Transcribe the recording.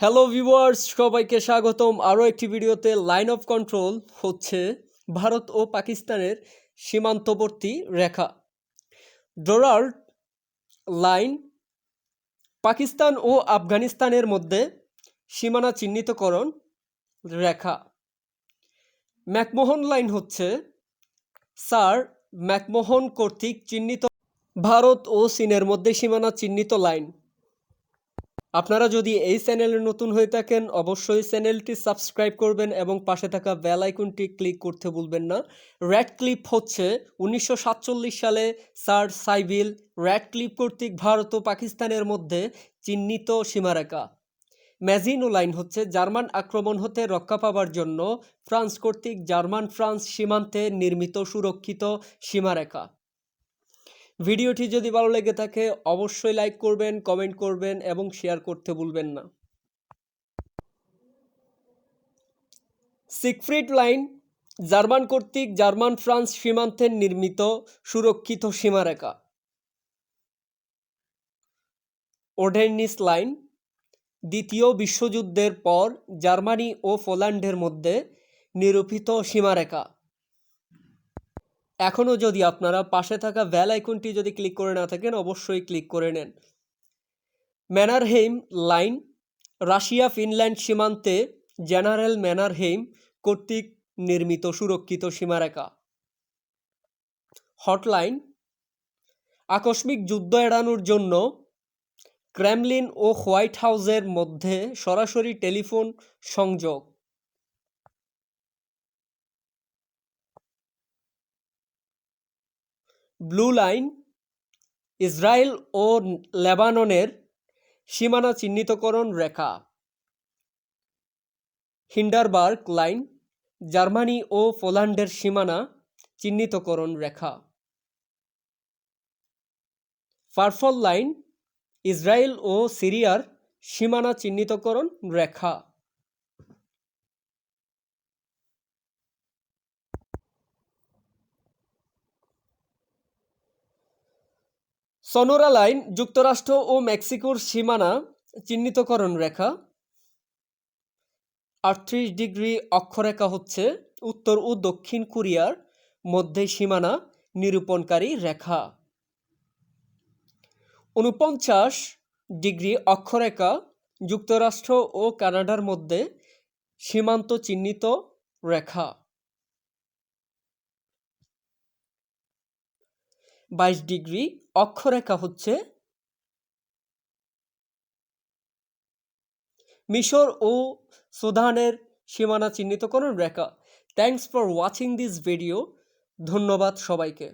Hello viewers, সবাইকে স্বাগতম আরও একটি ভিডিওতে। লাইন অফ কন্ট্রোল হচ্ছে ভারত ও পাকিস্তানের সীমান্তবর্তী রেখা। ড্রয়ার লাইন পাকিস্তান ও আফগানিস্তানের মধ্যে সীমানা চিহ্নিতকরণ রেখা। ম্যাকমোহন লাইন হচ্ছে স্যার ম্যাকমোহন কর্তৃক চিহ্নিত ভারত ও চীনের মধ্যে সীমানা চিহ্নিত লাইন। আপনারা যদি এই চ্যানেলে নতুন হয়ে থাকেন অবশ্যই চ্যানেলটি সাবস্ক্রাইব করবেন এবং পাশে থাকা বেল আইকনটি ক্লিক করতে ভুলবেন না। রেড ক্লিপ হচ্ছে 1947 সালে স্যার সাইভিল রেড ক্লিপ কর্তৃক ভারত ও পাকিস্তানের মধ্যে চিহ্নিত সীমারেখা। ম্যাজিনো লাইন হচ্ছে জার্মান আক্রমণ হতে রক্ষা পাবার জন্য ফ্রান্স কর্তৃক জার্মান ফ্রান্স সীমান্তে নির্মিত সুরক্ষিত সীমারেখা। ভিডিওটি যদি ভালো লেগে থাকে অবশ্যই লাইক করবেন, কমেন্ট করবেন এবং শেয়ার করতে ভুলবেন না। সিগফ্রিড লাইন জার্মান কর্তৃক জার্মান ফ্রান্স সীমান্তে নির্মিত সুরক্ষিত সীমারেখা। ওডেনিস লাইন দ্বিতীয় বিশ্বযুদ্ধের পর জার্মানি ও পোল্যান্ডের মধ্যে নিরূপিত সীমারেখা। এখনও যদি আপনারা পাশে থাকা বেল আইকনটি যদি ক্লিক করে না থাকেন অবশ্যই ক্লিক করে নেন। ম্যানারহেইম লাইন রাশিয়া ফিনল্যান্ড সীমান্তে জেনারেল ম্যানারহেইম কর্তৃক নির্মিত সুরক্ষিত সীমারেখা। হটলাইন আকস্মিক যুদ্ধ এড়ানোর জন্য ক্রেমলিন ও হোয়াইট হাউসের মধ্যে সরাসরি টেলিফোন সংযোগ। ব্লু লাইন ইসরায়েল ও লেবাননের সীমানা চিহ্নিতকরণ রেখা। হিন্ডারবার্গ লাইন জার্মানি ও পোল্যান্ডের সীমানা চিহ্নিতকরণ রেখা। পার্পল লাইন ইসরায়েল ও সিরিয়ার সীমানা চিহ্নিতকরণ রেখা। সনোরা লাইন যুক্তরাষ্ট্র ও মেক্সিকোর সীমানা চিহ্নিতকরণ রেখা। 38 ডিগ্রি অক্ষরেখা হচ্ছে উত্তর ও দক্ষিণ কোরিয়ার মধ্যে সীমানা নিরূপণকারী রেখা। 49 ডিগ্রি অক্ষরেখা যুক্তরাষ্ট্র ও কানাডার মধ্যে সীমান্ত চিহ্নিত রেখা। 22 ডিগ্রি অক্ষরেখা হচ্ছে মিশর ও সুদানের সীমানা চিহ্নিতকরণ রেখা। Thanks for watching this video. ধন্যবাদ সবাইকে।